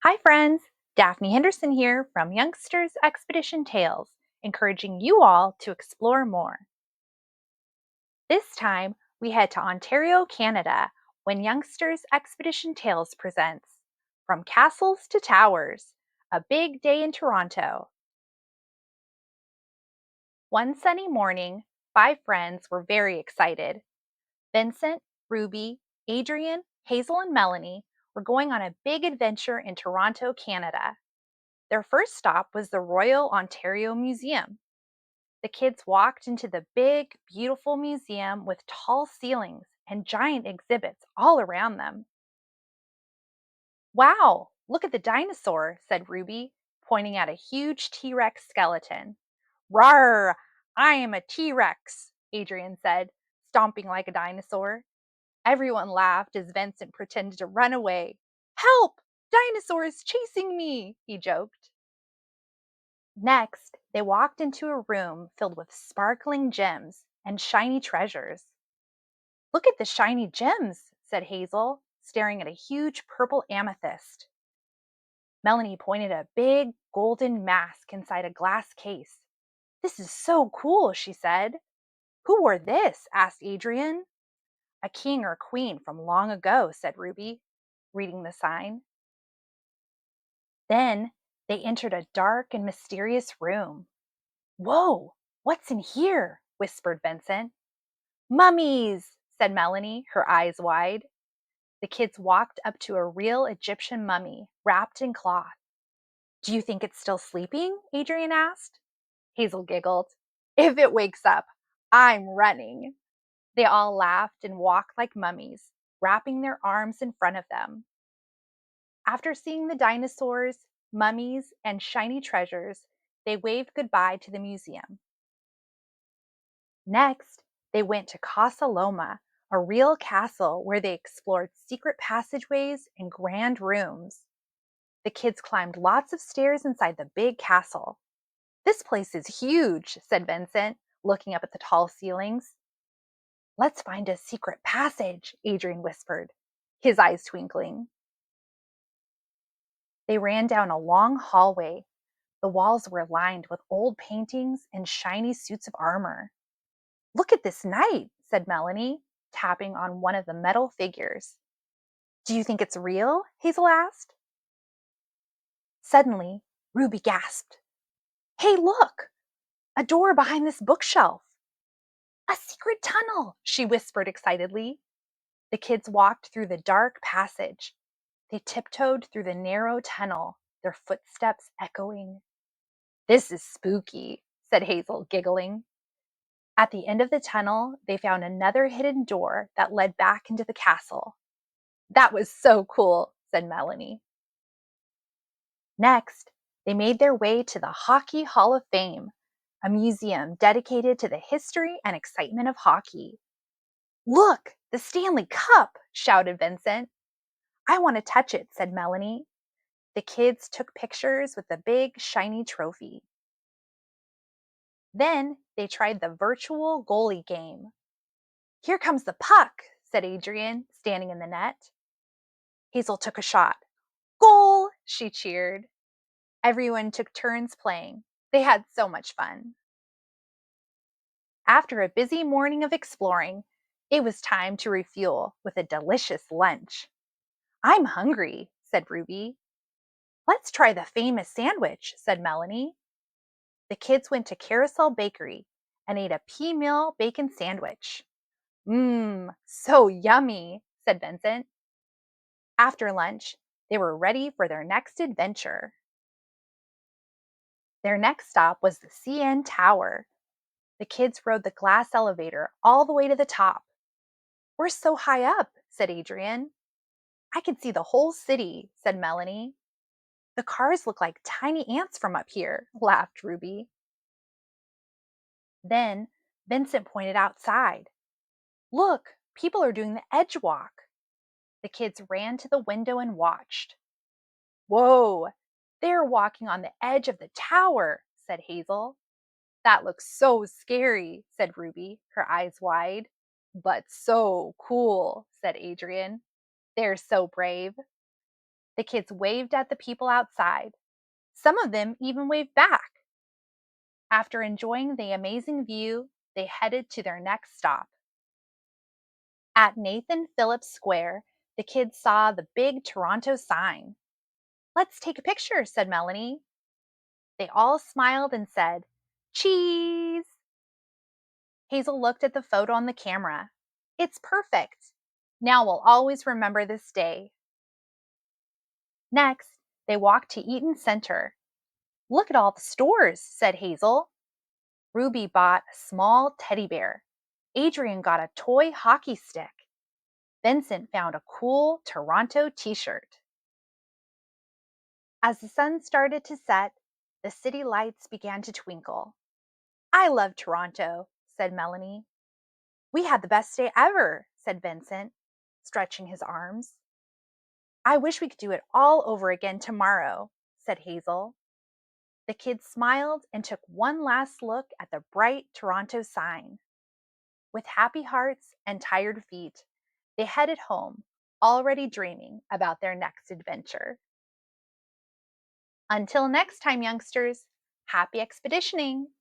Hi, friends. Daphne Henderson here from Youngsters Expedition Tales, encouraging you all to explore more. This time, we head to Ontario, Canada, when Youngsters Expedition Tales presents From Castles to Towers, a Big Day in Toronto. One sunny morning, five friends were very excited. Vincent, Ruby, Adrian, Hazel, and Melanie were going on a big adventure in Toronto, Canada. Their first stop was the Royal Ontario Museum. The kids walked into the big, beautiful museum with tall ceilings and giant exhibits all around them. Wow, look at the dinosaur, said Ruby, pointing at a huge T Rex skeleton. Rawr, I am a T Rex, Adrian said, stomping like a dinosaur. Everyone laughed as Vincent pretended to run away. Help! Dinosaur is chasing me, he joked. Next, they walked into a room filled with sparkling gems and shiny treasures. Look at the shiny gems, said Hazel, staring at a huge purple amethyst. Melanie pointed at a big golden mask inside a glass case. This is so cool, she said. Who wore this? Asked Adrian. A king or queen from long ago, said Ruby, reading the sign. Then they entered a dark and mysterious room. Whoa, what's in here? Whispered Vincent. Mummies, said Melanie, her eyes wide. The kids walked up to a real Egyptian mummy wrapped in cloth. Do you think it's still sleeping? Adrian asked. Hazel giggled. If it wakes up, I'm running. They all laughed and walked like mummies, wrapping their arms in front of them. After seeing the dinosaurs, mummies, and shiny treasures, they waved goodbye to the museum. Next, they went to Casa Loma, a real castle where they explored secret passageways and grand rooms. The kids climbed lots of stairs inside the big castle. This place is huge, said Vincent, looking up at the tall ceilings. Let's find a secret passage, Adrian whispered, his eyes twinkling. They ran down a long hallway. The walls were lined with old paintings and shiny suits of armor. Look at this knight, said Melanie, tapping on one of the metal figures. Do you think it's real? Hazel asked. Suddenly, Ruby gasped. Hey, look! A door behind this bookshelf. A secret tunnel, she whispered excitedly. The kids walked through the dark passage. They tiptoed through the narrow tunnel, their footsteps echoing. This is spooky, said Hazel, giggling. At the end of the tunnel, they found another hidden door that led back into the castle. That was so cool, said Melanie. Next, they made their way to the Hockey Hall of Fame, a museum dedicated to the history and excitement of hockey. Look, the Stanley Cup, shouted Vincent. I want to touch it, said Melanie. The kids took pictures with the big, shiny trophy. Then they tried the virtual goalie game. Here comes the puck, said Adrian, standing in the net. Hazel took a shot. Goal! She cheered. Everyone took turns playing. They had so much fun. After a busy morning of exploring, it was time to refuel with a delicious lunch. I'm hungry, said Ruby. Let's try the famous sandwich, said Melanie. The kids went to Carousel Bakery and ate a Peameal Bacon Sandwich. Mmm, so yummy, said Vincent. After lunch, they were ready for their next adventure. Their next stop was the CN Tower. The kids rode the glass elevator all the way to the top. We're so high up, said Adrian. I can see the whole city, said Melanie. The cars look like tiny ants from up here, laughed Ruby. Then Vincent pointed outside. Look, people are doing the EdgeWalk. The kids ran to the window and watched. Whoa, they're walking on the edge of the tower, said Hazel. That looks so scary, said Ruby, her eyes wide. But so cool, said Adrian. They're so brave. The kids waved at the people outside. Some of them even waved back. After enjoying the amazing view, they headed to their next stop. At Nathan Phillips Square, the kids saw the big Toronto sign. "Let's take a picture," said Melanie. They all smiled and said, "Cheese." Hazel looked at the photo on the camera. "It's perfect. Now we'll always remember this day." Next, they walked to Eaton Centre. "Look at all the stores," said Hazel. Ruby bought a small teddy bear. Adrian got a toy hockey stick. Vincent found a cool Toronto t shirt. As the sun started to set, the city lights began to twinkle. "I love Toronto," said Melanie. "We had the best day ever," said Vincent, stretching his arms. "I wish we could do it all over again tomorrow," said Hazel. The kids smiled and took one last look at the bright Toronto sign. With happy hearts and tired feet, they headed home, already dreaming about their next adventure. Until next time, youngsters, happy expeditioning!